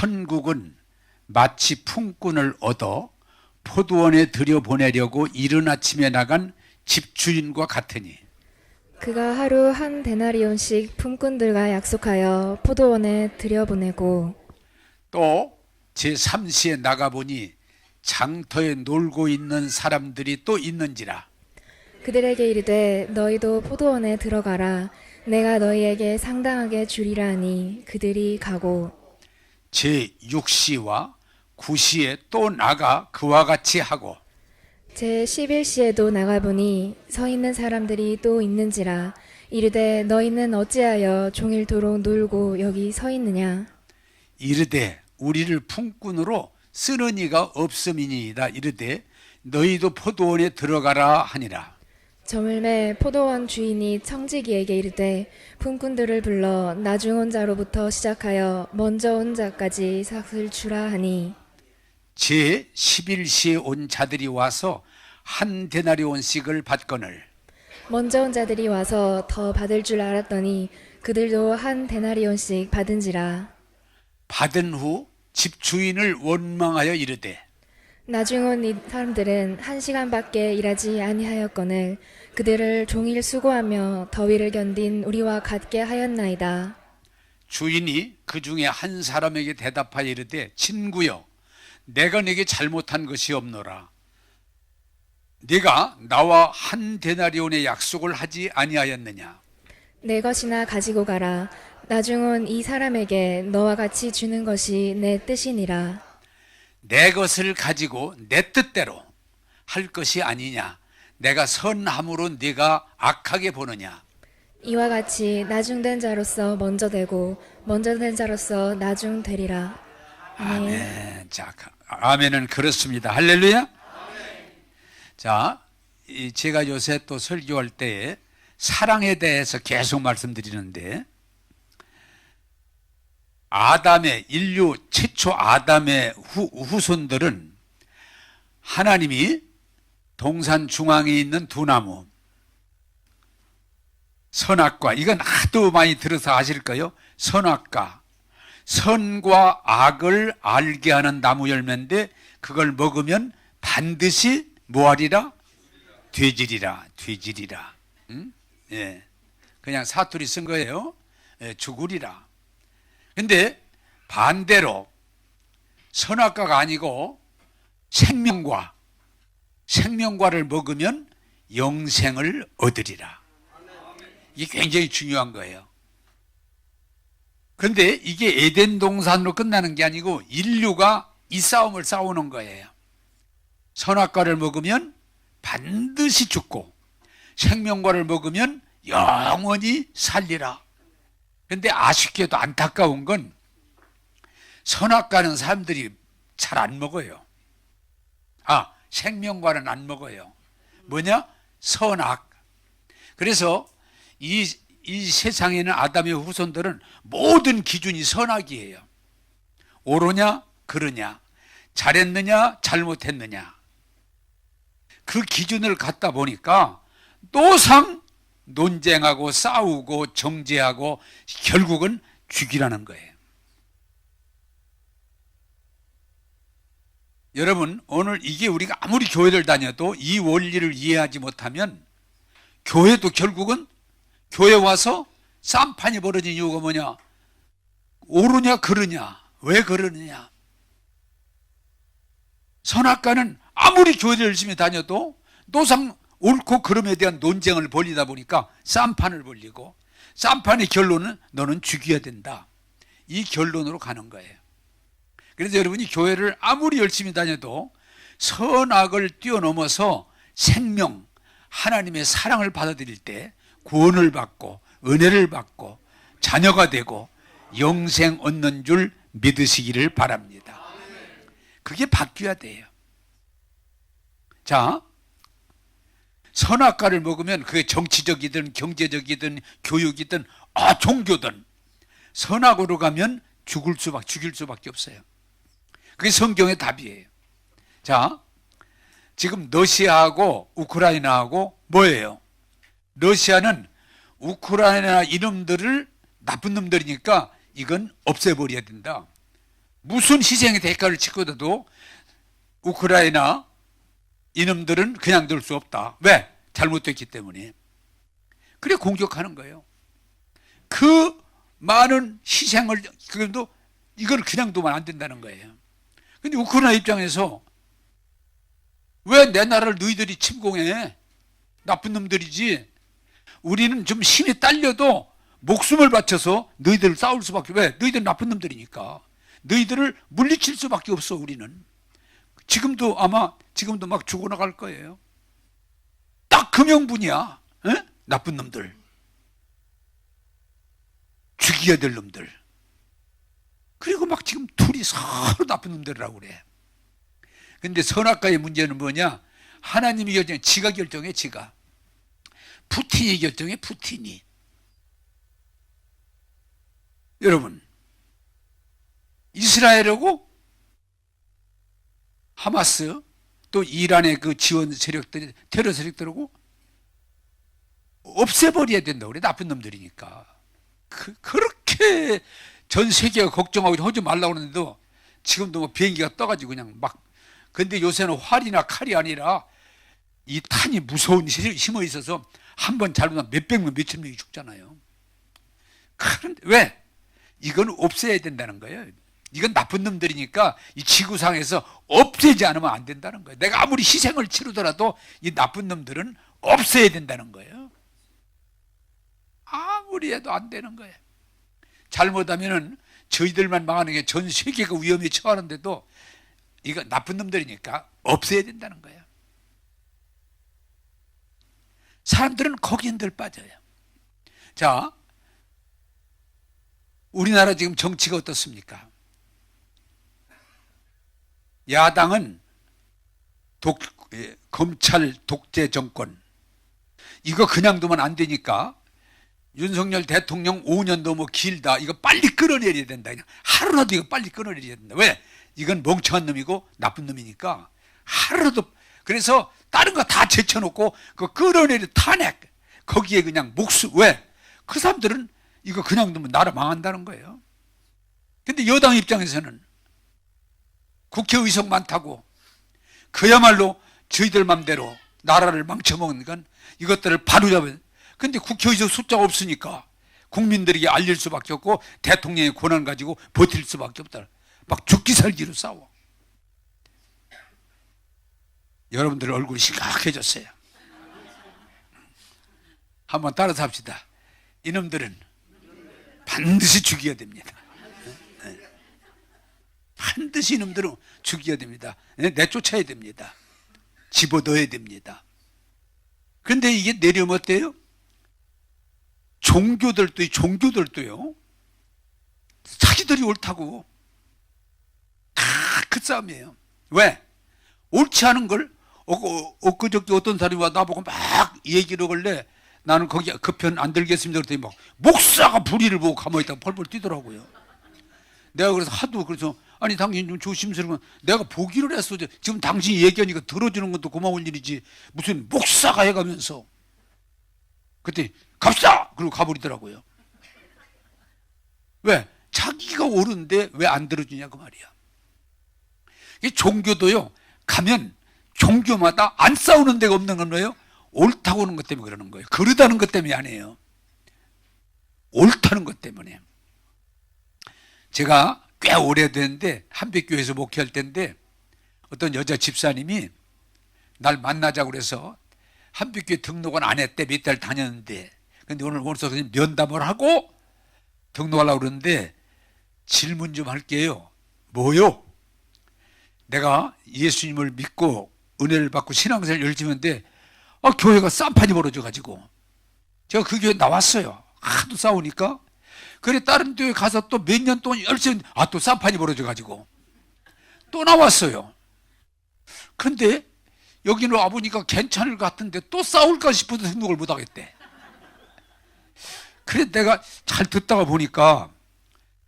천국은 마치 품꾼을 얻어 포도원에 들여보내려고 이른 아침에 나간 집주인과 같으니 그가 하루 한 데나리온씩 품꾼들과 약속하여 포도원에 들여보내고 또 제3시에 나가보니 장터에 놀고 있는 사람들이 또 있는지라. 그들에게 이르되 너희도 포도원에 들어가라. 내가 너희에게 상당하게 주리라 하니 그들이 가고 제6시와 9시에 또 나가 그와 같이 하고 제11시에도 나가보니 서 있는 사람들이 또 있는지라. 이르되 너희는 어찌하여 종일토록 놀고 여기 서 있느냐. 이르되 우리를 품꾼으로 쓰는 이가 없음이니이다. 이르되 너희도 포도원에 들어가라 하니라. 저물매 포도원 주인이 청지기에게 이르되 품꾼들을 불러 나중 온 자로부터 시작하여 먼저 온 자까지 삭을 주라 하니 제11시에 온 자들이 와서 한 데나리온씩을 받거늘 먼저 온 자들이 와서 더 받을 줄 알았더니 그들도 한 데나리온씩 받은지라. 받은 후 집주인을 원망하여 이르되 나중 온 이 사람들은 1시간밖에 일하지 아니하였거늘 그들을 종일 수고하며 더위를 견딘 우리와 같게 하였나이다. 주인이 그 중에 한 사람에게 대답하여 이르되 친구여 내가 네게 잘못한 것이 없노라. 네가 나와 한 데나리온의 약속을 하지 아니하였느냐. 내 것이나 가지고 가라. 나중 온 이 사람에게 너와 같이 주는 것이 내 뜻이니라. 내 것을 가지고 내 뜻대로 할 것이 아니냐. 내가 선함으로 네가 악하게 보느냐. 이와 같이 나중된 자로서 먼저 되고 먼저 된 자로서 나중 되리라. 아멘. 자, 아멘은 그렇습니다. 할렐루야. 자, 제가 요새 또 설교할 때에 사랑에 대해서 계속 말씀드리는데 인류 최초 아담의 후손들은 하나님이 동산 중앙에 있는 두 나무 선악과, 이건 하도 많이 들어서 아실 거예요. 선악과, 선과 악을 알게 하는 나무 열매인데 그걸 먹으면 반드시 뭐하리라? 되지리라. 응? 예. 그냥 사투리 쓴 거예요. 예, 죽으리라. 근데 반대로 선악과가 아니고 생명과를 먹으면 영생을 얻으리라. 이게 굉장히 중요한 거예요. 그런데 이게 에덴 동산으로 끝나는 게 아니고 인류가 이 싸움을 싸우는 거예요. 선악과를 먹으면 반드시 죽고 생명과를 먹으면 영원히 살리라. 그런데 아쉽게도 안타까운 건 선악과는 사람들이 잘 안 먹어요. 생명과는 안 먹어요. 뭐냐? 선악. 그래서 이 세상에는 아담의 후손들은 모든 기준이 선악이에요. 옳으냐 그르냐, 잘했느냐 잘못했느냐, 그 기준을 갖다 보니까 노상 논쟁하고 싸우고 정죄하고 결국은 죽이라는 거예요. 여러분, 오늘 이게 우리가 아무리 교회를 다녀도 이 원리를 이해하지 못하면 교회도 결국은 교회 와서 쌈판이 벌어진 이유가 뭐냐? 옳으냐 그르냐, 왜 그러느냐. 선악과는 아무리 교회를 열심히 다녀도 노상 옳고 그름에 대한 논쟁을 벌리다 보니까 쌈판을 벌리고, 쌈판의 결론은 너는 죽여야 된다, 이 결론으로 가는 거예요. 그래서 여러분이 교회를 아무리 열심히 다녀도 선악을 뛰어넘어서 생명, 하나님의 사랑을 받아들일 때 구원을 받고 은혜를 받고 자녀가 되고 영생 얻는 줄 믿으시기를 바랍니다. 그게 바뀌어야 돼요. 자, 선악과를 먹으면 그게 정치적이든 경제적이든 교육이든 종교든 선악으로 가면 죽일 수밖에 없어요. 그게 성경의 답이에요. 자, 지금 러시아하고 우크라이나하고 뭐예요? 러시아는 우크라이나 이놈들을 나쁜 놈들이니까 이건 없애버려야 된다. 무슨 희생의 대가를 치고도 우크라이나 이놈들은 그냥 둘 수 없다. 왜? 잘못됐기 때문에. 그래 공격하는 거예요. 그 많은 희생을, 그래도 이걸 그냥 두면 안 된다는 거예요. 근데 우크라이나 입장에서 왜 내 나라를 너희들이 침공해? 나쁜 놈들이지. 우리는 좀 힘이 딸려도 목숨을 바쳐서 너희들을 싸울 수밖에. 왜? 너희들은 나쁜 놈들이니까. 너희들을 물리칠 수밖에 없어. 우리는 지금도 아마 지금도 막 죽어나갈 거예요. 딱 그 명분이야. 에? 나쁜 놈들, 죽여야 될 놈들. 그리고 막 지금 둘이 서로 나쁜 놈들이라고 그래. 근데 선악과의 문제는 뭐냐? 하나님이 결정해. 지가 결정해. 지가. 푸틴이 결정해. 푸틴이. 여러분, 이스라엘하고 하마스 또 이란의 그 지원 세력들, 테러 세력들하고 없애버려야 된다고 그래. 나쁜 놈들이니까. 그렇게 전 세계가 걱정하고 하지 말라고 그러는데도 지금도 뭐 비행기가 떠가지고 그냥 막. 근데 요새는 활이나 칼이 아니라 이 탄이 무서운 힘이 있어서 한 번 잘못하면 몇백 명, 몇천 명이 죽잖아요. 그런데 왜? 이건 없애야 된다는 거예요. 이건 나쁜 놈들이니까 이 지구상에서 없애지 않으면 안 된다는 거예요. 내가 아무리 희생을 치르더라도 이 나쁜 놈들은 없애야 된다는 거예요. 아무리 해도 안 되는 거예요. 잘못하면은 저희들만 망하는 게 전 세계가 위험에 처하는데도 이거 나쁜 놈들이니까 없애야 된다는 거예요. 사람들은 거기에 늘 빠져요. 자, 우리나라 지금 정치가 어떻습니까? 야당은 검찰 독재 정권, 이거 그냥 두면 안 되니까 윤석열 대통령 5년 너무 길다. 이거 빨리 끌어내려야 된다. 그냥 하루라도 이거 빨리 끌어내려야 된다. 왜? 이건 멍청한 놈이고 나쁜 놈이니까 하루라도. 그래서 다른 거 다 제쳐놓고 그 끌어내려 탄핵, 거기에 그냥 목숨. 왜? 그 사람들은 이거 그냥 두면 나라 망한다는 거예요. 근데 여당 입장에서는 국회의석 많다고 그야말로 저희들 맘대로 나라를 망쳐먹는 건 이것들을 바로잡아야. 근데 국회의석 숫자가 없으니까 국민들에게 알릴 수밖에 없고 대통령의 권한 가지고 버틸 수밖에 없다. 막 죽기 살기로 싸워. 여러분들 얼굴이 심각해졌어요. 한번 따라서 합시다. 이놈들은 반드시 죽여야 됩니다. 반드시 이놈들은 죽여야 됩니다. 내쫓아야 됩니다. 집어넣어야 됩니다. 그런데 이게 내려면 어때요? 종교들도요, 자기들이 옳다고 다 그 싸움이에요. 왜? 옳지 않은 걸 엊그저께 어떤 사람이 와 나보고 막 얘기를 하길래 나는 거기 그 편 안 들겠습니다. 그랬더니 막 목사가 불의를 보고 가만히 있다가 펄펄 뛰더라고요. 내가 그래서 하도 그래서 아니 당신 좀 조심스러운. 내가 보기를 했어. 지금 당신이 얘기하니까 들어주는 것도 고마운 일이지 무슨 목사가 해가면서. 그때 갑시다! 그러고 가버리더라고요. 왜? 자기가 옳은데 왜 안 들어주냐 그 말이야. 이 종교도요, 가면 종교마다 안 싸우는 데가 없는 건 뭐예요? 옳다고 하는 것 때문에 그러는 거예요. 그러다는 것 때문이 아니에요. 옳다는 것 때문에. 제가 꽤 오래됐는데 한빛교회에서 목회할 때인데 어떤 여자 집사님이 날 만나자고 그래서 한빛교회 등록은 안 했대. 몇 달 다녔는데. 근데 오늘 오늘서 면담을 하고 등록하려고 그러는데 질문 좀 할게요. 뭐요? 내가 예수님을 믿고 은혜를 받고 신앙생활 열심히 했는데 교회가 쌈판이 벌어져가지고 제가 그 교회 나왔어요. 하도 싸우니까. 그래 다른 교회 가서 또 몇 년 동안 열심히 또 쌈판이 벌어져가지고 또 나왔어요. 그런데 여기는 와보니까 괜찮을 것 같은데 또 싸울까 싶어서 등록을 못 하겠대. 그래 내가 잘 듣다가 보니까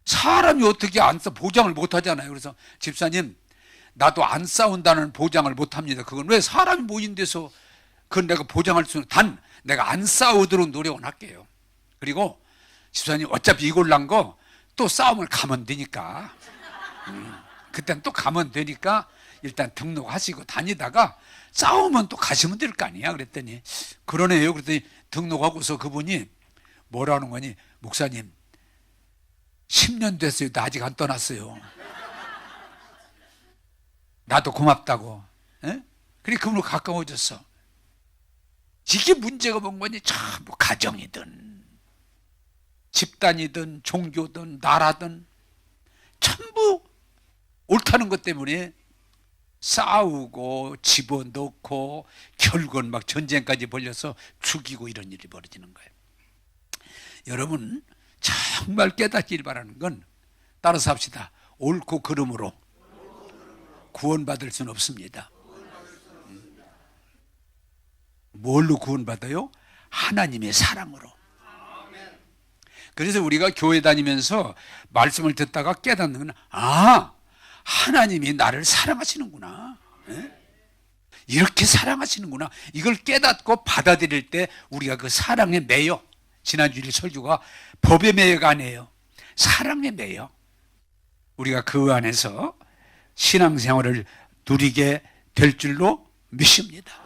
사람이 어떻게 안 싸 보장을 못 하잖아요. 그래서 집사님 나도 안 싸운다는 보장을 못 합니다. 그건 왜 사람이 모인 데서 그건 내가 보장할 수는 단 내가 안 싸우도록 노력은 할게요. 그리고 집사님 어차피 이걸 난 거 또 싸움을 가면 되니까 그땐 또 가면 되니까 일단 등록하시고 다니다가 싸우면 또 가시면 될 거 아니야. 그랬더니 그러네요. 그랬더니 등록하고서 그분이 뭐라는 거니? 목사님 10년 됐어요. 나 아직 안 떠났어요. 나도 고맙다고. 예? 그래 그분으로 가까워졌어. 이게 문제가 뭔 거니? 참 뭐 가정이든 집단이든 종교든 나라든 전부 옳다는 것 때문에 싸우고 집어넣고 결국은 막 전쟁까지 벌려서 죽이고 이런 일이 벌어지는 거예요. 여러분 정말 깨닫길 바라는 건 따라서 합시다. 옳고 그름으로 구원받을 수는 없습니다. 뭘로 구원받아요? 하나님의 사랑으로. 그래서 우리가 교회 다니면서 말씀을 듣다가 깨닫는 건 하나님이 나를 사랑하시는구나. 이렇게 사랑하시는구나. 이걸 깨닫고 받아들일 때 우리가 그 사랑에 매여. 지난주일 설교가 법에 매여가 아니에요. 사랑에 매여. 우리가 그 안에서 신앙생활을 누리게 될 줄로 믿습니다.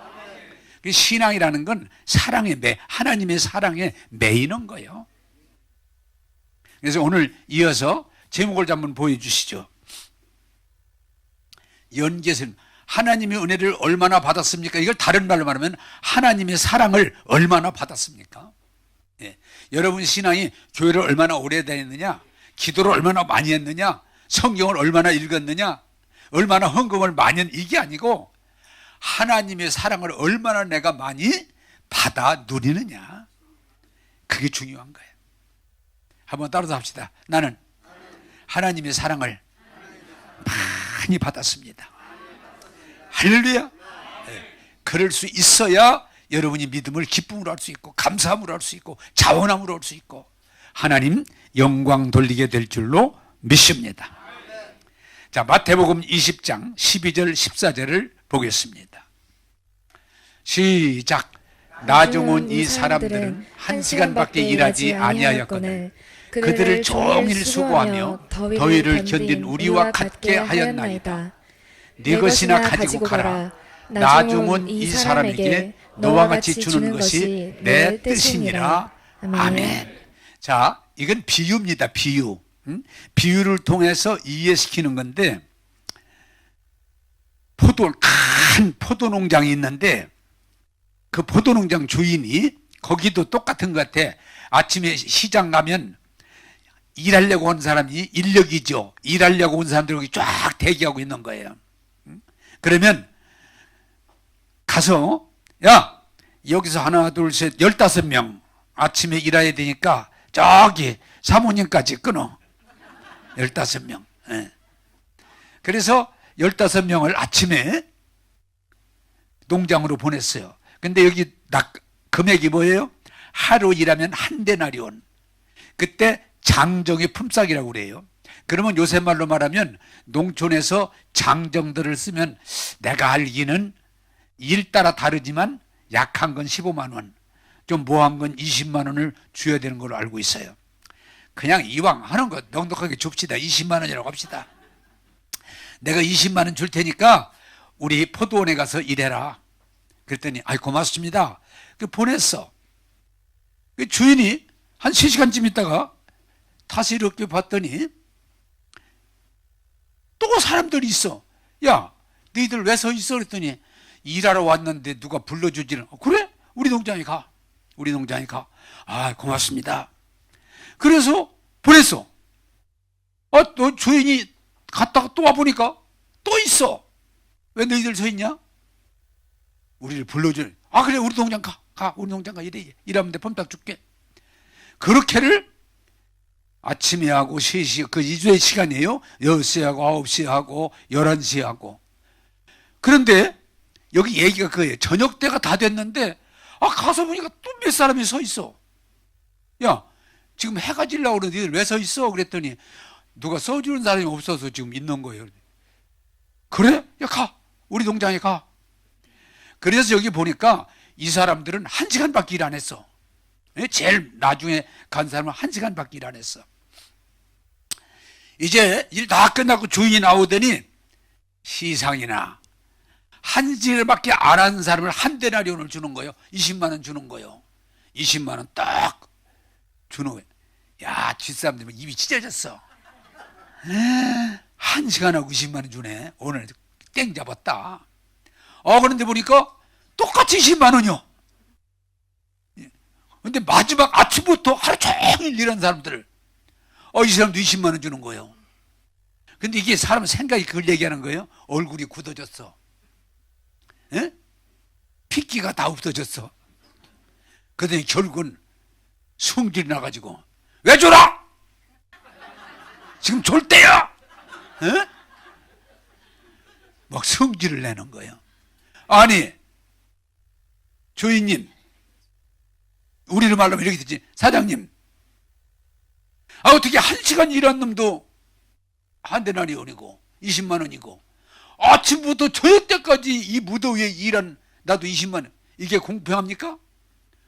신앙이라는 건 사랑에 하나님의 사랑에 매이는 거예요. 그래서 오늘 이어서 제목을 한번 보여주시죠. 연계선 하나님의 은혜를 얼마나 받았습니까? 이걸 다른 말로 말하면 하나님의 사랑을 얼마나 받았습니까? 예. 여러분 신앙이 교회를 얼마나 오래 다녔느냐, 기도를 얼마나 많이 했느냐, 성경을 얼마나 읽었느냐, 얼마나 헌금을 많이 했느냐, 이게 아니고 하나님의 사랑을 얼마나 내가 많이 받아 누리느냐, 그게 중요한 거예요. 한번 따라서 합시다. 나는 하나님의 사랑을 많이 받았습니다. 할렐루야. 그럴 수 있어야 여러분이 믿음을 기쁨으로 할 수 있고 감사함으로 할 수 있고 자원함으로 할 수 있고 하나님 영광 돌리게 될 줄로 믿습니다. 자, 마태복음 20장 12절 14절을 보겠습니다. 시작. 나중은 이 사람들은 1시간밖에 일하지 아니하였거늘 그들을 종일 수고하며 더위를 견딘 우리와 같게 하였나이다. 네 것이나 가지고 가라. 나중은 이 사람에게 너와 같이 주는 것이 내 뜻이니라. 아멘. 자, 이건 비유입니다. 비유. 비유를 통해서 이해시키는 건데, 큰 포도농장이 있는데 그 포도농장 주인이 거기도 똑같은 것 같아. 아침에 시장 가면 일하려고 온 사람이 인력이죠. 일하려고 온 사람들이 여기 쫙 대기하고 있는 거예요. 그러면 가서 야 여기서 하나 둘 셋 15명 아침에 일해야 되니까 저기 사모님까지 끊어. 15명. 그래서 15명을 아침에 농장으로 보냈어요. 근데 여기 금액이 뭐예요? 하루 일하면 한 데나리온. 그때 장정의 품삯이라고 그래요. 그러면 요새 말로 말하면 농촌에서 장정들을 쓰면 내가 알기는 일 따라 다르지만 약한 건 15만 원, 좀 모한 건 20만 원을 줘야 되는 걸로 알고 있어요. 그냥 이왕 하는 거 넉넉하게 줍시다. 20만 원이라고 합시다. 내가 20만 원 줄 테니까 우리 포도원에 가서 일해라. 그랬더니 아이 고맙습니다. 보냈어. 주인이 한 3시간쯤 있다가 다시 이렇게 봤더니 또 사람들이 있어. 야 너희들 왜 서 있어? 그랬더니 일하러 왔는데 누가 불러주지는. 그래? 우리 농장에 가. 우리 농장에 가. 아 고맙습니다. 그래서 보냈어. 너 주인이 갔다가 또 와보니까 또 있어. 왜 너희들 서 있냐? 우리를 불러주는. 아 그래 우리 농장 가. 우리 농장 가. 일하면 돼. 펌딱 줄게. 그렇게를 아침에 하고 3시 그 2주의 시간이에요. 6시에 하고 9시에 하고 11시에 하고. 그런데 여기 얘기가 그거예요. 저녁 때가 다 됐는데 가서 보니까 또 몇 사람이 서 있어. 야 지금 해가 지려고 그러는데 니들 왜 서 있어? 그랬더니 누가 써주는 사람이 없어서 지금 있는 거예요. 그래? 야 가. 우리 농장에 가. 그래서 여기 보니까 이 사람들은 1시간밖에 일 안 했어. 제일 나중에 간 사람은 1시간밖에 일 안 했어. 이제 일 다 끝나고 주인이 나오더니 시상이나 한 시간밖에 안 한 사람을 한 데나리온을 주는 거예요. 20만 원 주는 거예요. 20만 원 딱 주는 거예요. 야, 뒷사람들 입이 찢어졌어. 한 시간하고 20만 원 주네. 오늘 땡 잡았다. 그런데 보니까 똑같이 20만 원이요. 근데 마지막 아침부터 하루 종일 일한 사람들을 이 사람도 20만 원 주는 거예요. 근데 이게 사람 생각이 그걸 얘기하는 거예요. 얼굴이 굳어졌어. 에? 핏기가 다 없어졌어. 그러더니 결국은 성질이 나가지고 왜 줘라? 지금 줄 때야. 에? 막 성질을 내는 거예요. 아니 주인님, 우리를 말로 하면 이렇게 되지. 사장님, 어떻게 한 시간 일한 놈도 한 데나리온이고 20만 원이고 아침부터 저녁 때까지 이 무더위에 일한 나도 20만 원, 이게 공평합니까?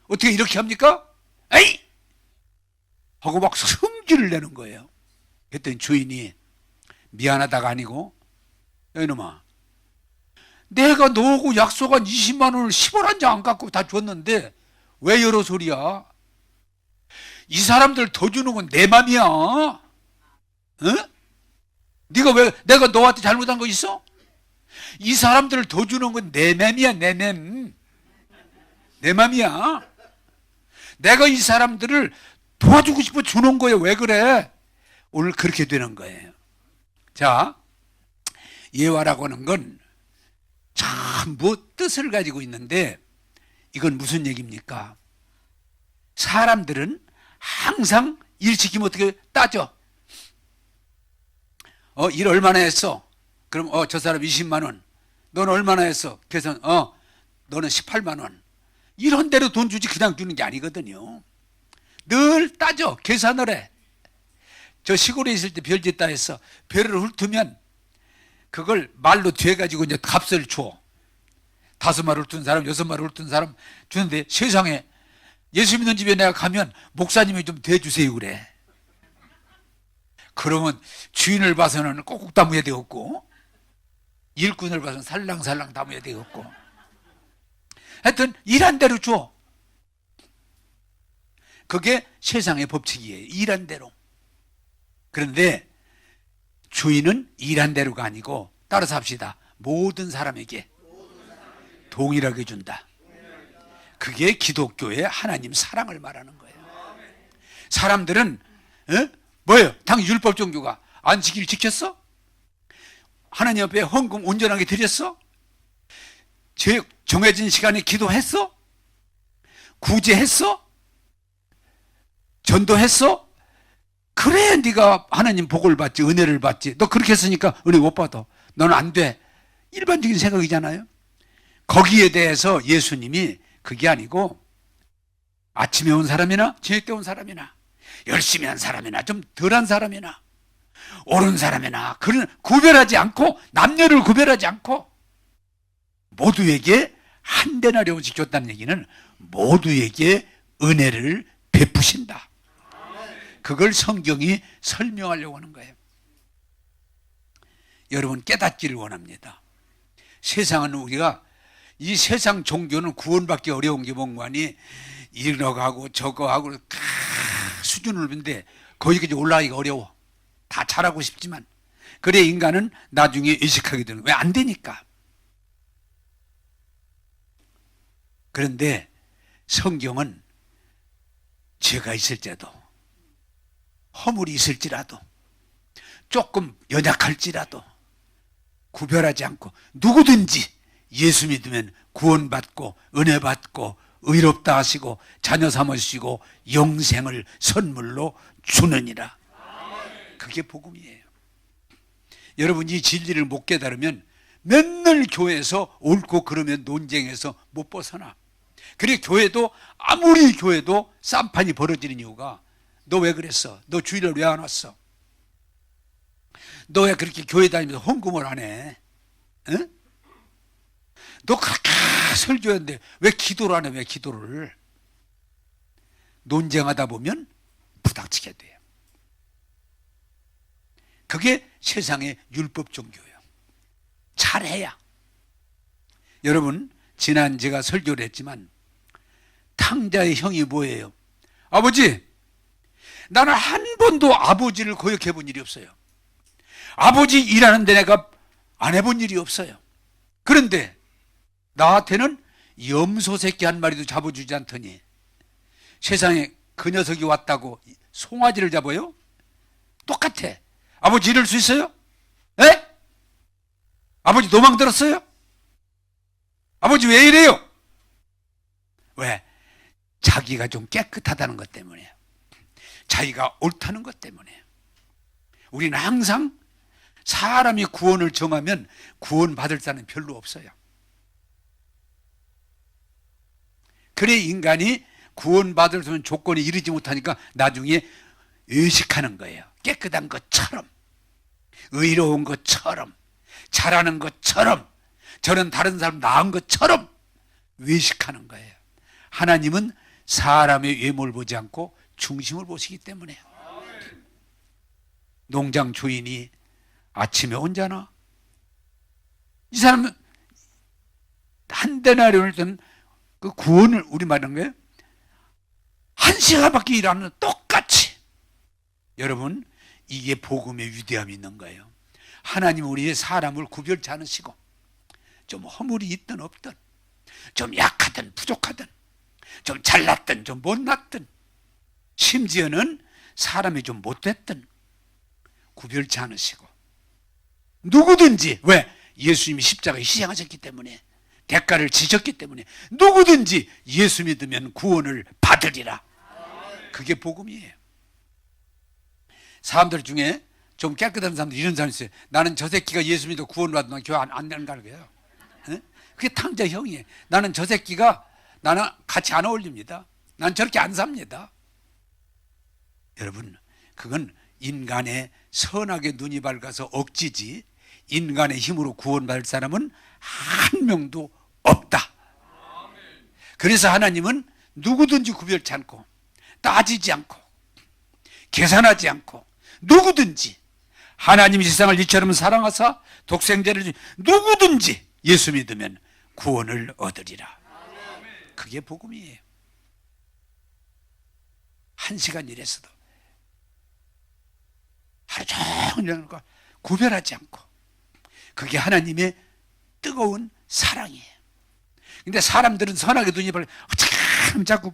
어떻게 이렇게 합니까? 에이! 하고 막 성질을 내는 거예요. 그랬더니 주인이 미안하다가 아니고, 야 이놈아, 내가 너하고 약속한 20만 원을 10원 한 장 안 갖고 다 줬는데 왜 여러 소리야? 이 사람들 더 주는 건 내 맘이야. 네가 왜, 내가 너한테 잘못한 거 있어? 이 사람들을 더 주는 건 내 맘이야. 내 맘. 내 맘이야. 내가 이 사람들을 도와주고 싶어 주는 거예요. 왜 그래? 오늘 그렇게 되는 거예요. 자, 예화라고 하는 건 전부 뜻을 가지고 있는데 이건 무슨 얘기입니까? 사람들은 항상 일 시키면 어떻게 따져? 일 얼마나 했어? 그럼 저 사람 20만 원. 너는 얼마나 했어? 그래서 너는 18만 원. 이런 대로 돈 주지 그냥 주는 게 아니거든요. 늘 따져. 계산을 해. 저 시골에 있을 때 별 짓다 해서 별을 훑으면 그걸 말로 돼가지고 이제 값을 줘. 5마리 훑은 사람, 6마리 훑은 사람 주는데 세상에 예수 믿는 집에 내가 가면 목사님이 좀 대주세요 그래. 그러면 주인을 봐서는 꼭꼭 담아야 되겠고 일꾼을 봐서는 살랑살랑 담아야 되겠고 하여튼 일한 대로 줘. 그게 세상의 법칙이에요. 일한 대로. 그런데 주인은 일한 대로가 아니고 따라서 합시다. 모든 사람에게 동일하게 준다. 그게 기독교의 하나님 사랑을 말하는 거예요. 사람들은 뭐예요? 당연히 율법 종교가 안식일 지켰어? 하나님 앞에 헌금 온전하게 드렸어? 정해진 시간에 기도했어? 구제했어? 전도했어? 그래야 네가 하나님 복을 받지, 은혜를 받지. 너 그렇게 했으니까 은혜 못 받아. 너는 안 돼. 일반적인 생각이잖아요. 거기에 대해서 예수님이 그게 아니고 아침에 온 사람이나 저녁 때 온 사람이나 열심히 한 사람이나 좀 덜한 사람이나 옳은 사람이나 그런 구별하지 않고 남녀를 구별하지 않고 모두에게 한 데나리온씩 줬다는 얘기는 모두에게 은혜를 베푸신다. 그걸 성경이 설명하려고 하는 거예요. 여러분 깨닫기를 원합니다. 세상은 우리가 이 세상 종교는 구원받기 어려운 게 뭔가니 이러고 하고 저거 하고 수준을 높은데 거기까지 올라가기가 어려워. 다 잘하고 싶지만 그래 인간은 나중에 의식하게 되는 왜 안 되니까. 그런데 성경은 죄가 있을지라도 허물이 있을지라도 조금 연약할지라도 구별하지 않고 누구든지 예수 믿으면 구원받고 은혜받고 의롭다 하시고 자녀 삼으시고 영생을 선물로 주느니라. 그게 복음이에요. 여러분 이 진리를 못 깨달으면 맨날 교회에서 옳고 그러면 논쟁에서 못 벗어나. 그래 교회도 아무리 교회도 쌈판이 벌어지는 이유가 너 왜 그랬어? 너 주일을 왜 안 왔어? 너 왜 그렇게 교회 다니면서 헌금을 안 해? 응? 너 그렇게 설교했는데 왜 기도를 안 해? 왜 기도를? 논쟁하다 보면 부닥치게 돼요. 그게 세상의 율법 종교예요. 잘해야. 여러분, 지난 제가 설교를 했지만 탕자의 형이 뭐예요? 아버지, 나는 한 번도 아버지를 거역해 본 일이 없어요. 아버지 일하는데 내가 안 해본 일이 없어요. 그런데 나한테는 염소 새끼 한 마리도 잡아주지 않더니 세상에 그 녀석이 왔다고 송아지를 잡아요? 똑같아. 아버지 이럴 수 있어요? 에? 아버지 도망 들었어요? 아버지 왜 이래요? 왜? 자기가 좀 깨끗하다는 것 때문에, 자기가 옳다는 것 때문에. 우리는 항상 사람이 구원을 정하면 구원받을 자는 별로 없어요. 그래 인간이 구원받을 수 있는 조건에 이르지 못하니까 나중에 의식하는 거예요. 깨끗한 것처럼, 의로운 것처럼, 잘하는 것처럼, 저는 다른 사람 나은 것처럼 외식하는 거예요. 하나님은 사람의 외모를 보지 않고 중심을 보시기 때문에. 농장 주인이 아침에 언제나 이 사람은 한 데나리온을 든 그 구원을 우리 말하는 거예요. 1시간밖에 일 안 하는 똑같이. 여러분, 이게 복음의 위대함이 있는 거예요. 하나님은 우리의 사람을 구별치 않으시고 좀 허물이 있든 없든, 좀 약하든 부족하든, 좀 잘났든 좀 못났든, 심지어는 사람이 좀 못됐든 구별치 않으시고, 누구든지, 왜? 예수님이 십자가에 희생하셨기 때문에, 대가를 지셨기 때문에 누구든지 예수 믿으면 구원을 받으리라. 그게 복음이에요. 사람들 중에 좀 깨끗한 사람들, 이런 사람이 있어요. 나는 저 새끼가 예수 믿어 구원 받으면 교회 안 가는 거예요. 그게 탕자 형이에요. 나는 저 새끼가 나는 같이 안 어울립니다. 난 저렇게 안 삽니다. 여러분, 그건 인간의 선악의 눈이 밝아서 억지지, 인간의 힘으로 구원받을 사람은 한 명도 없다. 그래서 하나님은 누구든지 구별치 않고, 따지지 않고, 계산하지 않고, 누구든지 하나님이 세상을 이처럼 사랑하사 독생자를 주신 누구든지 예수 믿으면 구원을 얻으리라. 그게 복음이에요. 1시간 일했어도 하루 종일 일하는 거 구별하지 않고, 그게 하나님의 뜨거운 사랑이에요. 근데 사람들은 선하게 눈이 밝아 참 자꾸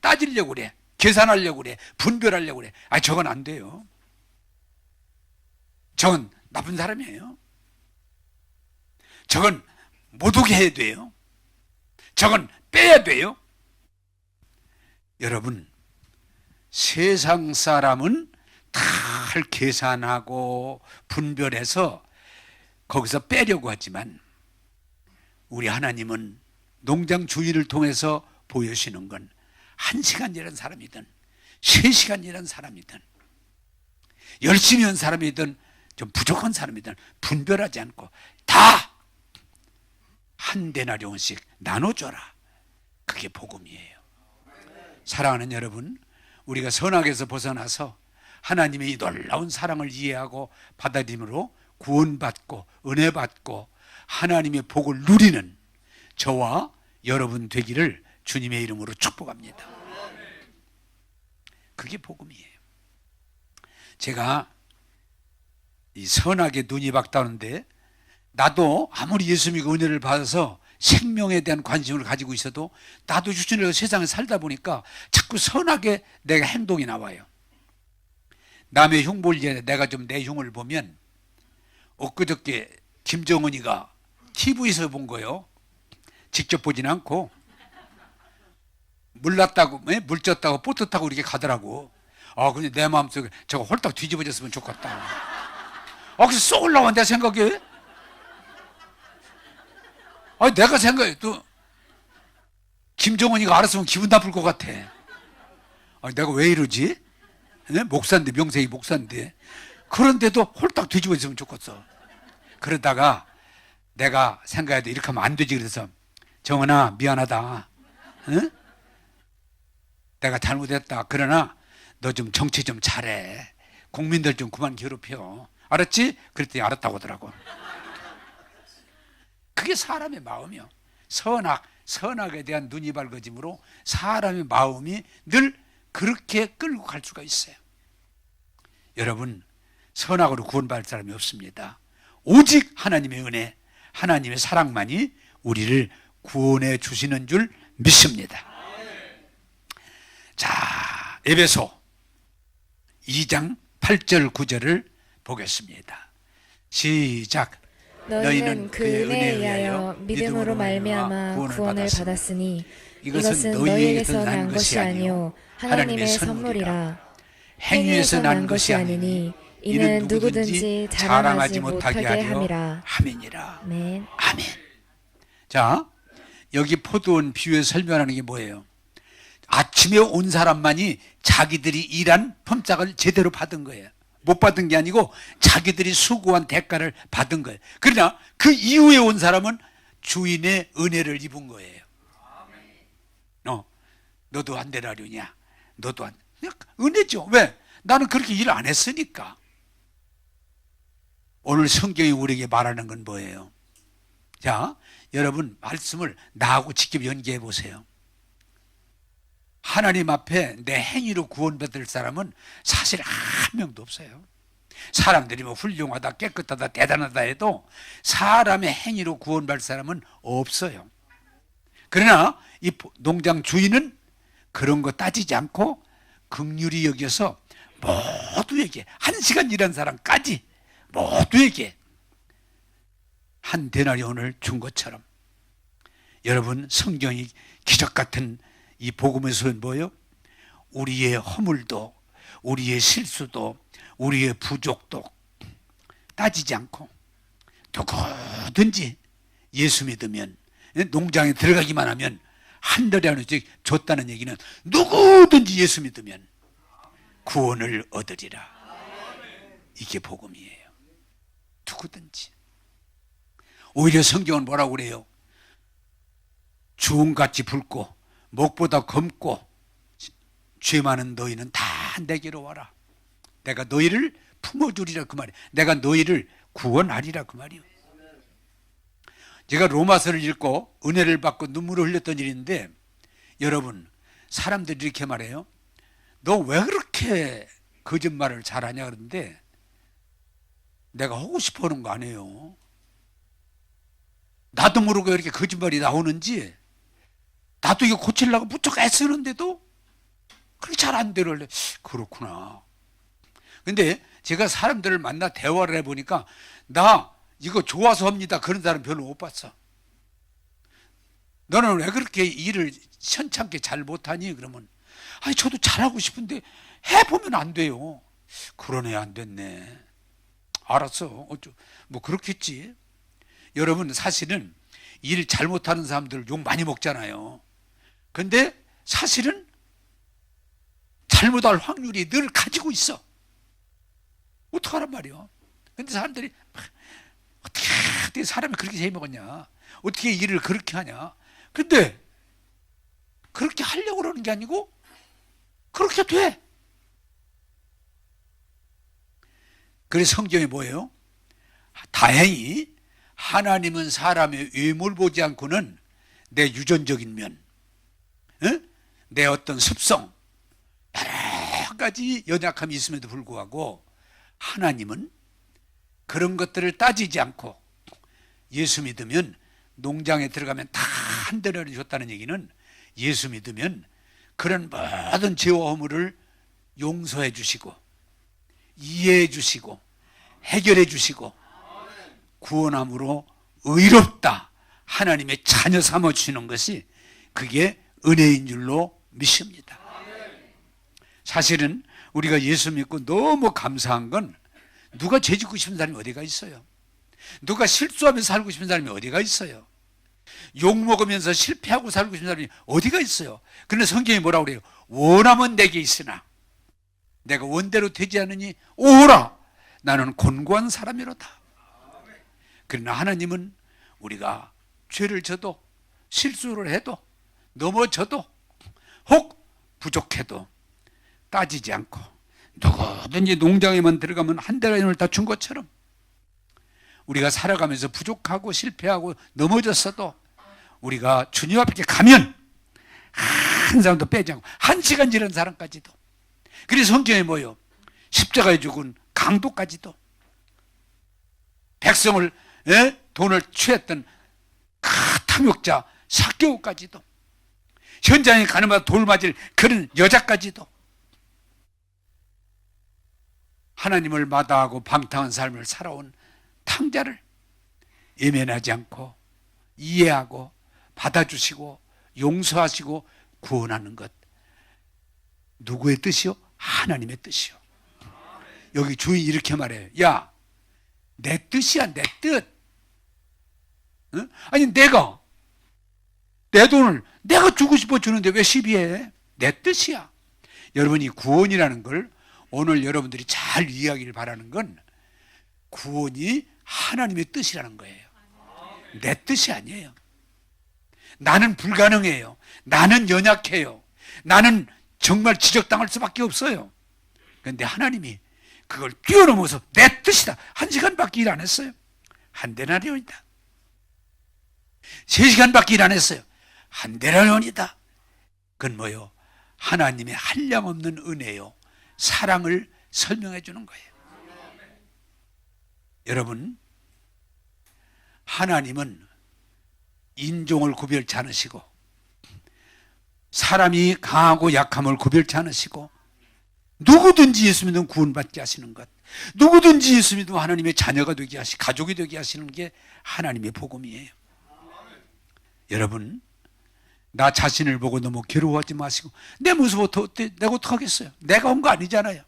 따지려고 그래, 계산하려고 그래, 분별하려고 그래. 아, 저건 안 돼요. 저건 나쁜 사람이에요. 저건 못 오게 해야 돼요. 저건 빼야 돼요. 여러분, 세상 사람은 다 계산하고 분별해서 거기서 빼려고 하지만, 우리 하나님은 농장 주인을 통해서 보여주시는 건 1시간 일한 사람이든 3시간 일한 사람이든 열심히 한 사람이든 좀 부족한 사람이든 분별하지 않고 다 한 데나리온씩 나눠줘라. 그게 복음이에요. 사랑하는 여러분, 우리가 선악에서 벗어나서 하나님의 이 놀라운 사랑을 이해하고 받아들임으로 구원받고 은혜받고 하나님의 복을 누리는 저와 여러분 되기를 주님의 이름으로 축복합니다. 그게 복음이에요. 제가 이 선악의 눈이 밝다는데, 나도 아무리 예수 믿고 은혜를 받아서 생명에 대한 관심을 가지고 있어도 나도 유전으로 세상에 살다 보니까 자꾸 선하게 내가 행동이 나와요. 남의 흉 볼 때 내가 좀 내 흉을 보면, 엊그저께 김정은이가 TV에서 본 거예요. 직접 보진 않고 물났다고, 물졌다고 보트 타고 이렇게 가더라고. 근데 내 마음속에 저거 홀딱 뒤집어졌으면 좋겠다. 그래서 쏙 올라와 내 생각에. 내가 생각해 또 김정은이가 알았으면 기분 나쁠 것 같아. 내가 왜 이러지? 목사인데, 명색이 목사인데. 그런데도 홀딱 뒤집어졌으면 좋겠어. 그러다가 내가 생각해도 이렇게 하면 안 되지. 그래서 정은아, 미안하다. 응? 내가 잘못했다. 그러나 너 좀 정치 좀 잘해. 국민들 좀 그만 괴롭혀. 알았지? 그랬더니 알았다고 하더라고. 그게 사람의 마음이요. 선악에 대한 눈이 밝아짐으로 사람의 마음이 늘 그렇게 끌고 갈 수가 있어요. 여러분, 선악으로 구원받을 사람이 없습니다. 오직 하나님의 은혜, 하나님의 사랑만이 우리를 구원해 주시는 줄 믿습니다. 자, 에베소 2장 8절 9절을 보겠습니다. 시작. 너희는 그 은혜에 의하여 믿음으로 말미암아 구원을 받았으니 이것은 너희에게서 난 것이 아니요 하나님의 선물이라. 행위에서 난 것이 아니니 이는 누구든지 자랑하지 못하게 함이라. 아멘이라. 아멘. 아멘. 자, 여기 포도원 비유에 설명하는 게 뭐예요? 아침에 온 사람만이 자기들이 일한 품삯을 제대로 받은 거예요. 못 받은 게 아니고 자기들이 수고한 대가를 받은 거예요. 그러나 그 이후에 온 사람은 주인의 은혜를 입은 거예요. 너도 안 되라려냐? 너도 안. 은혜죠. 왜? 나는 그렇게 일 안 했으니까. 오늘 성경이 우리에게 말하는 건 뭐예요? 자, 여러분 말씀을 나하고 직접 연계해 보세요. 하나님 앞에 내 행위로 구원받을 사람은 사실 한 명도 없어요. 사람들이 뭐 훌륭하다, 깨끗하다, 대단하다 해도 사람의 행위로 구원받을 사람은 없어요. 그러나 이 농장 주인은 그런 거 따지지 않고 긍휼히 여겨서 모두에게, 1시간 일한 사람까지 모두에게 한 데나리온을 준 것처럼, 여러분 성경이 기적 같은 이 복음에서는 뭐예요? 우리의 허물도, 우리의 실수도, 우리의 부족도 따지지 않고 누구든지 예수 믿으면, 농장에 들어가기만 하면 한 달에 하나씩 줬다는 얘기는 누구든지 예수 믿으면 구원을 얻으리라. 이게 복음이에요. 누구든지. 오히려 성경은 뭐라고 그래요? 주홍같이 붉고 목보다 검고 죄 많은 너희는 다 내게로 와라. 내가 너희를 품어주리라 그 말이에요. 내가 너희를 구원하리라 그 말이에요. 제가 로마서를 읽고 은혜를 받고 눈물을 흘렸던 일인데, 여러분 사람들이 이렇게 말해요. 너 왜 그렇게 거짓말을 잘하냐 그러는데, 내가 하고 싶어 하는 거 아니에요. 나도 모르게 이렇게 거짓말이 나오는지, 나도 이거 고치려고 무척 애쓰는데도 그렇게 잘 안 되길래 그렇구나. 근데 제가 사람들을 만나 대화를 해보니까 나 이거 좋아서 합니다 그런 사람 별로 못 봤어. 너는 왜 그렇게 일을 현찮게 잘 못하니? 그러면 아니 저도 잘하고 싶은데 해보면 안 돼요. 그러네, 안 됐네. 알았어, 뭐 그렇겠지. 여러분 사실은 일 잘못하는 사람들 욕 많이 먹잖아요. 근데 사실은 잘못할 확률이 늘 가지고 있어. 어떡하란 말이야. 근데 사람들이 어떻게 사람이 그렇게 재미먹었냐, 어떻게 일을 그렇게 하냐. 근데 그렇게 하려고 그러는 게 아니고 그렇게 돼. 그래서 성경이 뭐예요? 다행히 하나님은 사람의 외모를 보지 않고는 내 유전적인 면, 내 어떤 습성, 여러 가지 연약함이 있음에도 불구하고 하나님은 그런 것들을 따지지 않고 예수 믿으면, 농장에 들어가면 다 한 대를 줬다는 얘기는 예수 믿으면 그런 모든 죄와 허물을 용서해 주시고 이해해 주시고 해결해 주시고 구원함으로 의롭다, 하나님의 자녀 삼아 주시는 것이 그게 은혜인 줄로 믿습니다. 사실은 우리가 예수 믿고 너무 감사한 건, 누가 죄 짓고 싶은 사람이 어디가 있어요? 누가 실수하면서 살고 싶은 사람이 어디가 있어요? 욕먹으면서 실패하고 살고 싶은 사람이 어디가 있어요? 그런데 성경이 뭐라고 그래요? 원함은 내게 있으나 내가 원대로 되지 않으니 오라, 나는 곤고한 사람이로다. 그러나 하나님은 우리가 죄를 져도, 실수를 해도, 넘어져도, 혹 부족해도 따지지 않고 누구든지 농장에만 들어가면 한 대라인을 다 준 것처럼 우리가 살아가면서 부족하고 실패하고 넘어졌어도 우리가 주님 앞에 가면 한 사람도 빼지 않고 1시간 지른 사람까지도, 그래서 성경에 뭐요? 십자가에 죽은 강도까지도, 백성을 돈을 취했던 그 탐욕자 삭개오까지도, 현장에 가는 마다 돌 맞을 그런 여자까지도 하나님을 마다하고 방탕한 삶을 살아온 탕자를 예면하지 않고 이해하고 받아주시고 용서하시고 구원하는 것, 누구의 뜻이요? 하나님의 뜻이요. 여기 주인이 이렇게 말해요. 야, 내 뜻이야, 내 뜻. 응? 아니 내가 내 돈을 내가 주고 싶어 주는데 왜 시비해? 내 뜻이야. 여러분, 이 구원이라는 걸 오늘 여러분들이 잘 이해하기를 바라는 건, 구원이 하나님의 뜻이라는 거예요. 내 뜻이 아니에요. 나는 불가능해요. 나는 연약해요. 나는 정말 지적당할 수밖에 없어요. 그런데 하나님이 그걸 뛰어넘어서 내 뜻이다. 1시간밖에 일 안 했어요. 한 데나리온이다. 3시간밖에 일 안 했어요. 한 데나리온이다. 그건 뭐요? 하나님의 한량없는 은혜요, 사랑을 설명해 주는 거예요. 여러분, 하나님은 인종을 구별치 않으시고 사람이 강하고 약함을 구별치 않으시고 누구든지 예수 믿으면 구원받게 하시는 것, 누구든지 예수 믿으면 하나님의 자녀가 되게 하시고 가족이 되게 하시는 게 하나님의 복음이에요. 여러분, 나 자신을 보고 너무 괴로워하지 마시고, 내 모습 어때? 내가 어떡하겠어요? 내가 온 거 아니잖아요.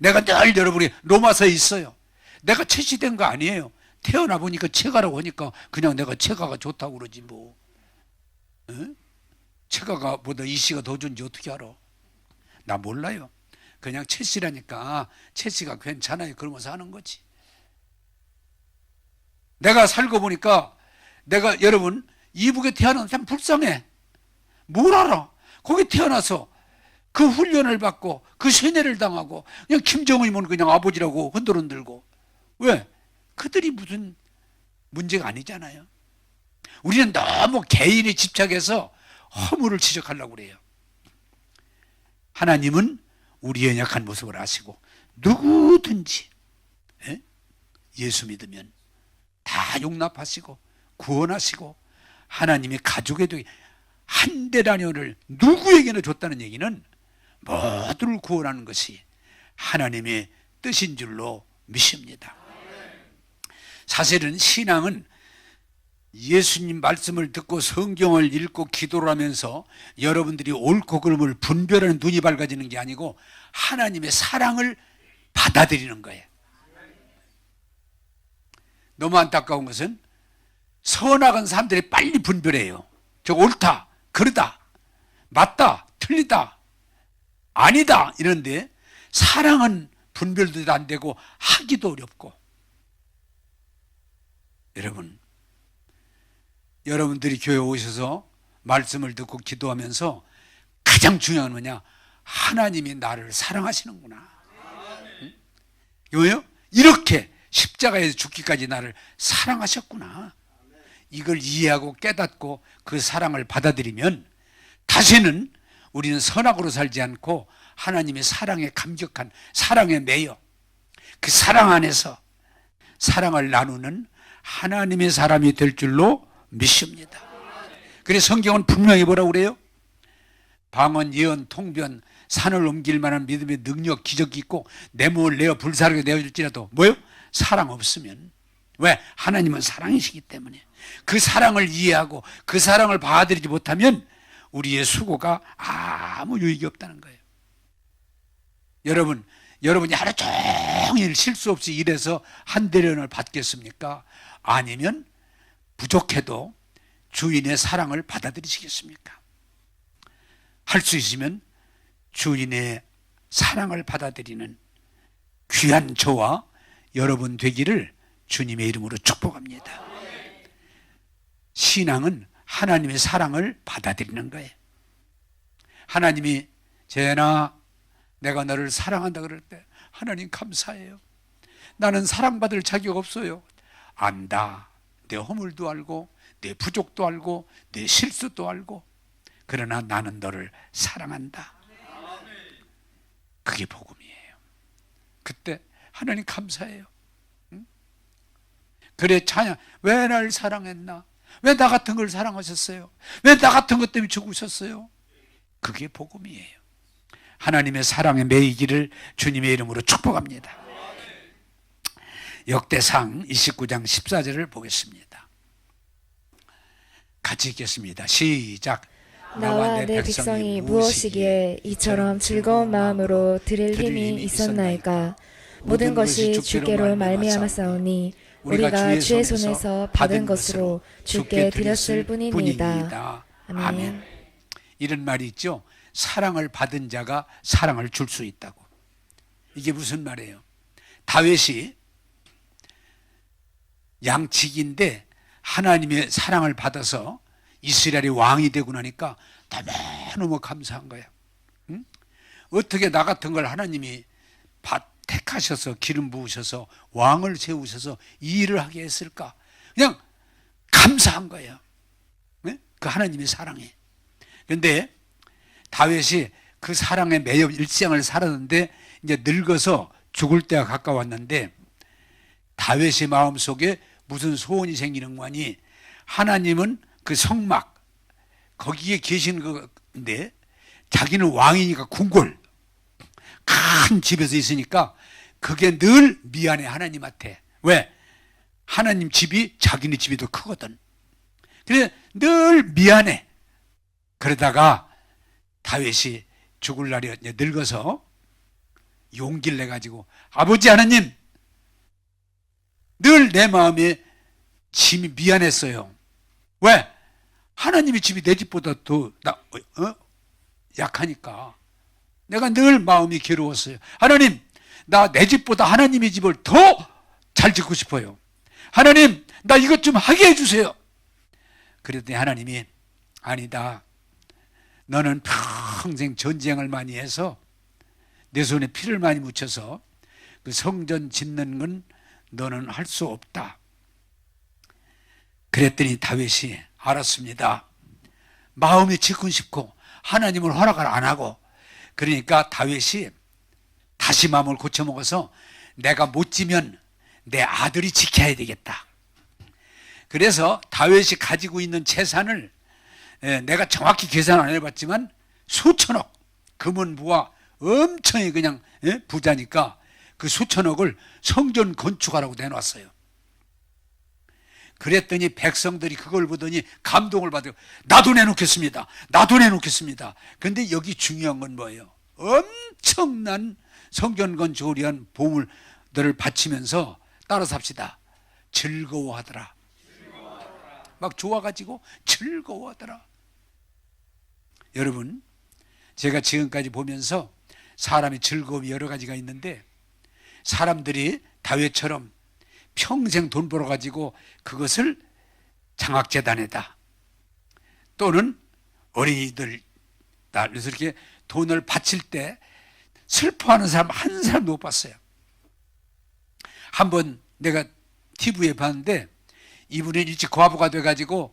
내가 늘 여러분이 로마서에 있어요. 내가 채취된 거 아니에요. 태어나 보니까 체가라고 하니까 그냥 내가 체가가 좋다고 그러지 뭐. 체가가 보다 이씨가 더 좋은지 어떻게 알아? 나 몰라요. 그냥 채씨라니까 채씨가 괜찮아요 그러면서 하는 거지. 내가 살고 보니까 내가, 여러분, 이북에 태어나서 참 불쌍해. 뭘 알아? 거기 태어나서 그 훈련을 받고 그 세뇌를 당하고 그냥 김정은이면 그냥 아버지라고 흔들흔들고. 왜? 그들이 무슨 문제가 아니잖아요. 우리는 너무 개인에 집착해서 허물을 지적하려고 그래요. 하나님은 우리의 연약한 모습을 아시고 누구든지 예수 믿으면 다 용납하시고 구원하시고 하나님의 가족에 되게 한 대라뇨를 누구에게나 줬다는 얘기는 모두를 구원하는 것이 하나님의 뜻인 줄로 믿습니다. 사실은 신앙은 예수님 말씀을 듣고 성경을 읽고 기도를 하면서 여러분들이 옳고 그름을 분별하는 눈이 밝아지는 게 아니고 하나님의 사랑을 받아들이는 거예요. 너무 안타까운 것은 선악한 사람들이 빨리 분별해요. 저 옳다, 그르다, 맞다, 틀리다, 아니다 이런데 사랑은 분별도 안 되고 하기도 어렵고. 여러분, 여러분들이 교회 오셔서 말씀을 듣고 기도하면서 가장 중요한 뭐냐? 하나님이 나를 사랑하시는구나. 왜요? 이렇게 십자가에서 죽기까지 나를 사랑하셨구나. 이걸 이해하고 깨닫고 그 사랑을 받아들이면 다시는 우리는 선악으로 살지 않고 하나님의 사랑에 감격한, 사랑에 매여 그 사랑 안에서 사랑을 나누는 하나님의 사람이 될 줄로 믿습니다. 그래서 성경은 분명히 뭐라고 그래요? 방언, 예언, 통변, 산을 옮길 만한 믿음의 능력, 기적이 있고 내 몸을 내어 불사르게 내어줄지라도 뭐요? 사랑 없으면. 왜? 하나님은 사랑이시기 때문에. 그 사랑을 이해하고 그 사랑을 받아들이지 못하면 우리의 수고가 아무 유익이 없다는 거예요. 여러분이 하루 종일 실수 없이 일해서 한 대련을 받겠습니까? 아니면 부족해도 주인의 사랑을 받아들이시겠습니까? 할 수 있으면 주인의 사랑을 받아들이는 귀한 저와 여러분 되기를 주님의 이름으로 축복합니다. 신앙은 하나님의 사랑을 받아들이는 거예요. 하나님이 쟤나 내가 너를 사랑한다 그럴 때 하나님 감사해요. 나는 사랑받을 자격 없어요. 안다. 내 허물도 알고 내 부족도 알고 내 실수도 알고, 그러나 나는 너를 사랑한다. 그게 복음이에요. 그때 하나님 감사해요. 응? 그래 찬양. 왜 날 사랑했나? 왜 나 같은 걸 사랑하셨어요? 왜 나 같은 것 때문에 죽으셨어요? 그게 복음이에요. 하나님의 사랑에 매이기를 주님의 이름으로 축복합니다. 역대상 29장 14절을 보겠습니다. 같이 읽겠습니다. 시작. 나와 내 백성이 무엇이기에 이처럼 즐거운 마음으로 드릴 힘이 있었나이까? 모든 것이 주께로 말미암았사오니 우리가 주의 손에서 받은 것으로 주께 드렸을 뿐이니이다. 아멘. 이런 말이 있죠. 사랑을 받은 자가 사랑을 줄 수 있다고. 이게 무슨 말이에요? 다윗이 양치기인데 하나님의 사랑을 받아서 이스라엘의 왕이 되고 나니까 너무너무 감사한 거야. 응? 어떻게 나 같은 걸 하나님이 택하셔서 기름 부으셔서 왕을 세우셔서 이 일을 하게 했을까? 그냥 감사한 거예요. 네? 그 하나님의 사랑에. 그런데 다윗이 그 사랑에 매여 일생을 살았는데 이제 늙어서 죽을 때가 가까웠는데 다윗의 마음속에 무슨 소원이 생기는 거니, 하나님은 그 성막 거기에 계신 건데 자기는 왕이니까 궁궐 큰 집에서 있으니까 그게 늘 미안해 하나님한테. 왜? 하나님 집이 자기네 집이 더 크거든. 그래 늘 미안해. 그러다가 다윗이 죽을 날이 늙어서 용기를 내가지고 아버지 하나님, 늘 내 마음에 짐이 미안했어요. 왜? 하나님의 집이 내 집보다 더 약하니까 내가 늘 마음이 괴로웠어요. 하나님, 나 내 집보다 하나님의 집을 더 잘 짓고 싶어요. 하나님, 나 이것 좀 하게 해주세요. 그랬더니 하나님이 아니다. 너는 평생 전쟁을 많이 해서 내 손에 피를 많이 묻혀서 그 성전 짓는 건 너는 할 수 없다. 그랬더니 다윗이 알았습니다. 마음이 짓고 싶고 하나님을 허락을 안 하고, 그러니까 다윗이 다시 마음을 고쳐먹어서 내가 못 지면 내 아들이 지켜야 되겠다. 그래서 다윗이 가지고 있는 재산을 내가 정확히 계산 안 해봤지만 수천억, 금은부와 엄청이 그냥 부자니까 그 수천억을 성전 건축하라고 내놨어요. 그랬더니 백성들이 그걸 보더니 감동을 받아요. 나도 내놓겠습니다. 나도 내놓겠습니다. 그런데 여기 중요한 건 뭐예요? 엄청난 성전 건축을 위한 보물들을 바치면서 따라 삽시다. 즐거워하더라. 막 좋아가지고 즐거워하더라. 여러분, 제가 지금까지 보면서 사람의 즐거움이 여러 가지가 있는데, 사람들이 다윗처럼 평생 돈 벌어가지고 그것을 장학재단에다 또는 어린이들 그래서 이렇게 돈을 바칠 때 슬퍼하는 사람 한 사람도 못 봤어요. 한번 내가 TV에 봤는데 이분이 일찍 과부가 돼가지고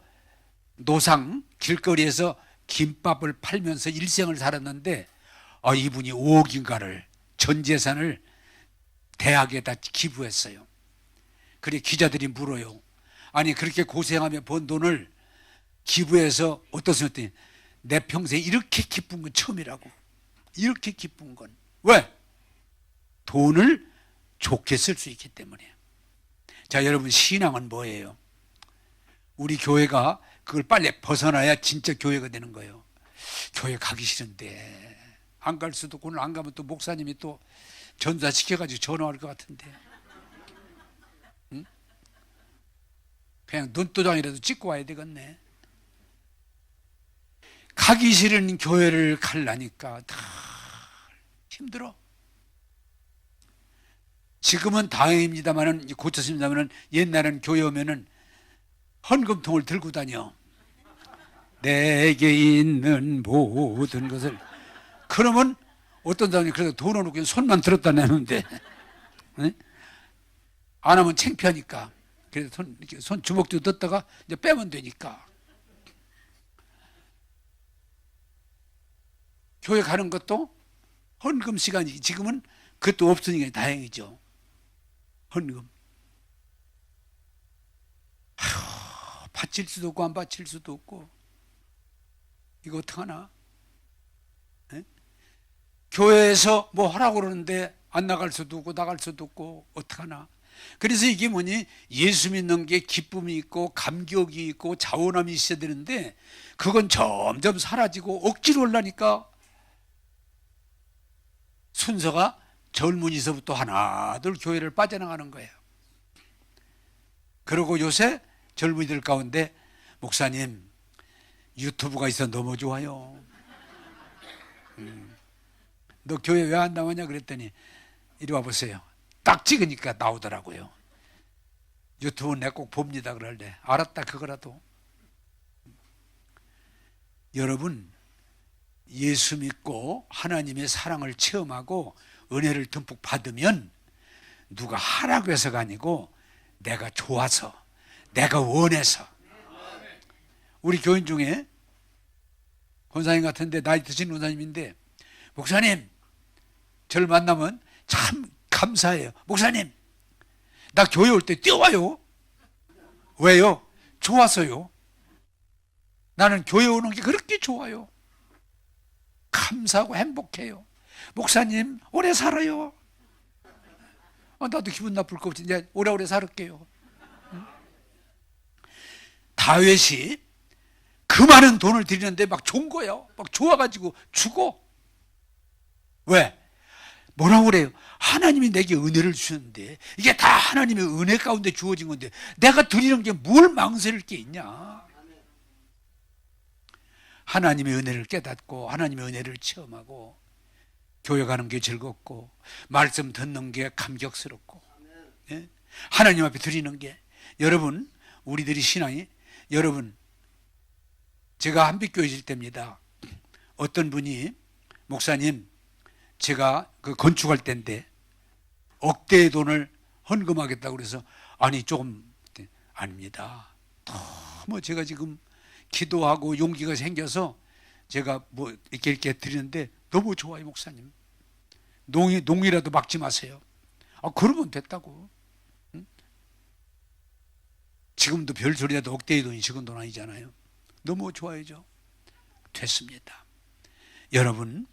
노상 길거리에서 김밥을 팔면서 일생을 살았는데 이분이 5억인가를 전 재산을 대학에다 기부했어요. 그래 기자들이 물어요. 아니 그렇게 고생하며 번 돈을 기부해서 어떻습니까? 내 평생 이렇게 기쁜 건 처음이라고. 이렇게 기쁜 건. 왜? 돈을 좋게 쓸 수 있기 때문에. 자, 여러분, 신앙은 뭐예요? 우리 교회가 그걸 빨리 벗어나야 진짜 교회가 되는 거예요. 교회 가기 싫은데 안 갈 수도 없고, 오늘 안 가면 또 목사님이 또 전사시켜가지고 전화 올 것 같은데. 응? 그냥 눈도장이라도 찍고 와야 되겠네. 가기 싫은 교회를 가려니까 다 힘들어. 지금은 다행입니다만은, 고쳤습니다만은, 옛날엔 교회 오면은 헌금통을 들고 다녀. 내게 있는 모든 것을. 그러면 어떤 사람이 그래도 돈 없고 그냥 손만 들었다 내는데 네? 안 하면 창피하니까 그래서 이렇게 손 주먹도 넣었다가 이제 빼면 되니까. 교회 가는 것도 헌금 시간이 지금은 그것도 없으니까 다행이죠. 헌금. 바칠 수도 없고 안 바칠 수도 없고 이거 어떡하나? 에? 교회에서 뭐 하라고 그러는데 안 나갈 수도 없고 나갈 수도 없고 어떡하나? 그래서 이게 뭐니? 예수 믿는 게 기쁨이 있고 감격이 있고 자원함이 있어야 되는데 그건 점점 사라지고 억지로 하려니까 순서가 젊은이서부터 하나둘 교회를 빠져나가는 거예요. 그리고 요새 젊은이들 가운데 목사님 유튜브가 있어 너무 좋아요. 너 교회 왜 안 나오냐 그랬더니 이리 와보세요. 딱 찍으니까 나오더라고요. 유튜브 내 꼭 봅니다 그럴래. 알았다 그거라도. 여러분 예수 믿고 하나님의 사랑을 체험하고 은혜를 듬뿍 받으면 누가 하라고 해서가 아니고 내가 좋아서 내가 원해서. 우리 교인 중에 권사님 같은데 나이 드신 권사님인데 목사님 저를 만나면 참 감사해요. 목사님 나 교회 올 때 뛰어와요. 왜요? 좋아서요. 나는 교회 오는 게 그렇게 좋아요. 감사하고 행복해요. 목사님 오래 살아요. 나도 기분 나쁠 거 없지. 이제 오래오래 살을게요. 다윗이 그 많은 돈을 드리는데 막 좋은 거예요. 막 좋아가지고 주고. 왜? 뭐라고 그래요? 하나님이 내게 은혜를 주셨는데 이게 다 하나님의 은혜 가운데 주어진 건데 내가 드리는 게 뭘 망설일 게 있냐? 하나님의 은혜를 깨닫고 하나님의 은혜를 체험하고 교회 가는 게 즐겁고 말씀 듣는 게 감격스럽고 예? 하나님 앞에 드리는 게 여러분 우리들이 신앙이 여러분 제가 한빛교회 있을 때입니다. 어떤 분이 목사님 제가 그 건축할 때인데 억대의 돈을 헌금하겠다고 그래서 아니 조금 아닙니다. 너무 제가 지금 기도하고 용기가 생겨서 제가 뭐 이렇게 드리는데 너무 좋아요 목사님. 농이라도 막지 마세요. 그러면 됐다고. 응? 지금도 별소리라도 억대의 돈이 적은 돈 아니잖아요. 너무 좋아야죠. 됐습니다. 여러분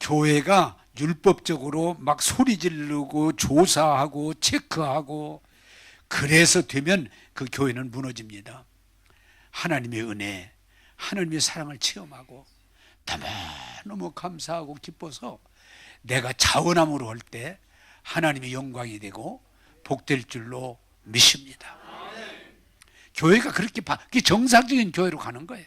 교회가 율법적으로 막 소리 지르고 조사하고 체크하고 그래서 되면 그 교회는 무너집니다. 하나님의 은혜, 하나님의 사랑을 체험하고 너무 감사하고 기뻐서 내가 자원함으로 할 때 하나님의 영광이 되고 복될 줄로 믿습니다. 교회가 그렇게 정상적인 교회로 가는 거예요.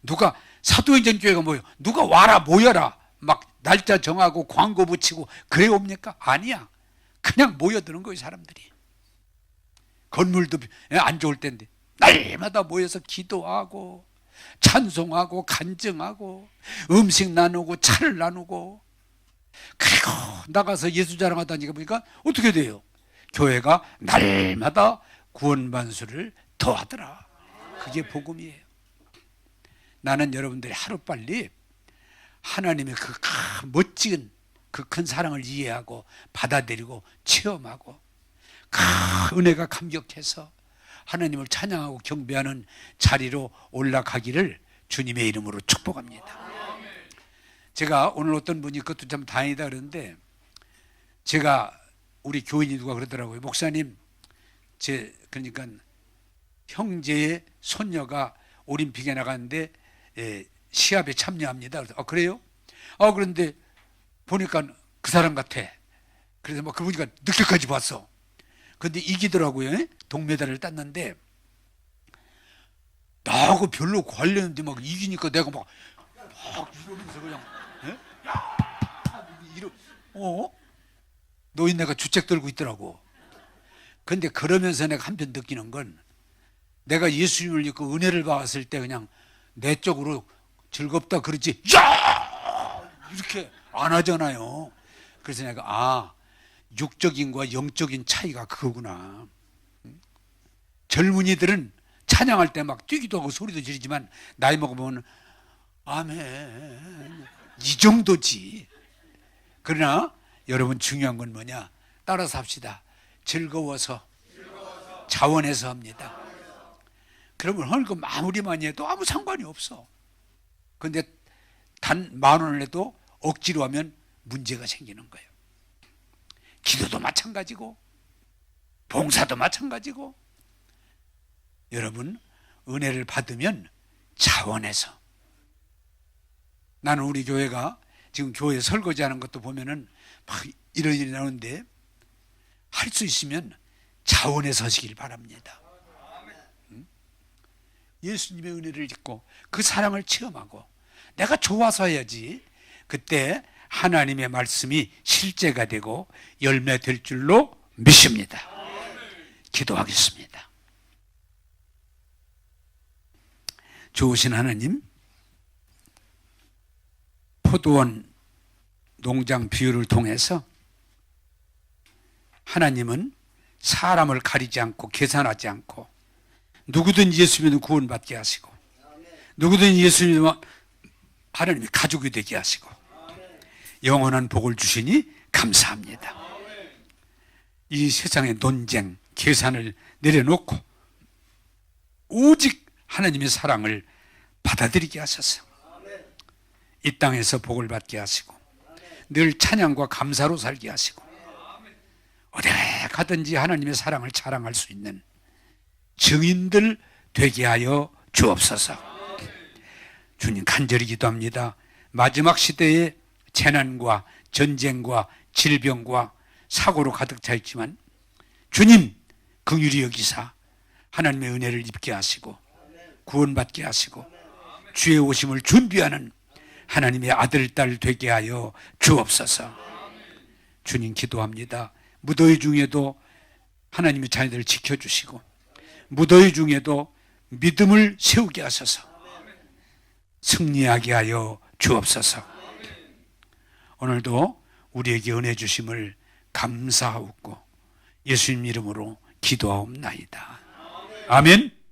누가 사도행전 교회가 뭐예요? 누가 와라 모여라 막 날짜 정하고 광고 붙이고 그래 옵니까? 아니야. 그냥 모여드는 거예요 사람들이. 건물도 안 좋을 때인데 날마다 모여서 기도하고 찬송하고 간증하고 음식 나누고 차를 나누고 그리고 나가서 예수 자랑하다니까 보니까 어떻게 돼요? 교회가 날마다 구원반수를 더하더라. 그게 복음이에요. 나는 여러분들이 하루빨리 하나님의 그 멋진 그 큰 사랑을 이해하고 받아들이고 체험하고 그 은혜가 감격해서 하나님을 찬양하고 경배하는 자리로 올라가기를 주님의 이름으로 축복합니다. 제가 오늘 어떤 분이 그것도 참 다행이다 그러는데 제가 우리 교인이 누가 그러더라고요. 목사님 그러니까 형제의 손녀가 올림픽에 나갔는데 시합에 참여합니다. 그래서 그래요? 그런데 보니까 그 사람 같아. 그래서 막 그분이가 늦게까지 봤어. 근데 이기더라고요. 동메달을 땄는데 나하고 별로 관련인데 막 이기니까 내가 막 이러면서 그냥 노인네가 주책 들고 있더라고. 근데 그러면서 내가 한편 느끼는 건 내가 예수님을 믿고 은혜를 받았을 때 그냥 내 쪽으로 즐겁다 그러지 야 이렇게 안 하잖아요. 그래서 내가 육적인과 영적인 차이가 그거구나. 젊은이들은 찬양할 때 막 뛰기도 하고 소리도 지르지만 나이 먹으면 아멘 이 정도지. 그러나 여러분 중요한 건 뭐냐? 따라서 합시다. 즐거워서 자원해서 합니다. 그러면 헌금 아무리 많이 해도 아무 상관이 없어. 그런데 단 10,000원을 해도 억지로 하면 문제가 생기는 거예요. 기도도 마찬가지고 봉사도 마찬가지고. 여러분 은혜를 받으면 자원해서. 나는 우리 교회가 지금 교회 설거지하는 것도 보면은 막 이런 일이 나오는데 할 수 있으면 자원해서 하시길 바랍니다. 예수님의 은혜를 잊고 그 사랑을 체험하고 내가 좋아서 해야지. 그때 하나님의 말씀이 실제가 되고 열매 될 줄로 믿습니다. 기도하겠습니다. 좋으신 하나님, 포도원 농장 비유를 통해서 하나님은 사람을 가리지 않고 계산하지 않고 누구든 예수 믿으면 구원받게 하시고 누구든 예수 믿으면 하나님의 가족이 되게 하시고 영원한 복을 주시니 감사합니다. 이 세상의 논쟁, 계산을 내려놓고 오직 하나님의 사랑을 받아들이게 하셔서 이 땅에서 복을 받게 하시고 늘 찬양과 감사로 살게 하시고 어디 가든지 하나님의 사랑을 자랑할 수 있는 증인들 되게 하여 주옵소서. 주님 간절히 기도합니다. 마지막 시대에 재난과 전쟁과 질병과 사고로 가득 차 있지만 주님 긍휼히 여기사 하나님의 은혜를 입게 하시고 구원받게 하시고 주의 오심을 준비하는 하나님의 아들, 딸 되게 하여 주옵소서. 주님 기도합니다. 무더위 중에도 하나님의 자녀들을 지켜주시고 무더위 중에도 믿음을 세우게 하셔서 승리하게 하여 주옵소서. 오늘도 우리에게 은혜 주심을 감사하옵고 예수님 이름으로 기도하옵나이다. 아멘.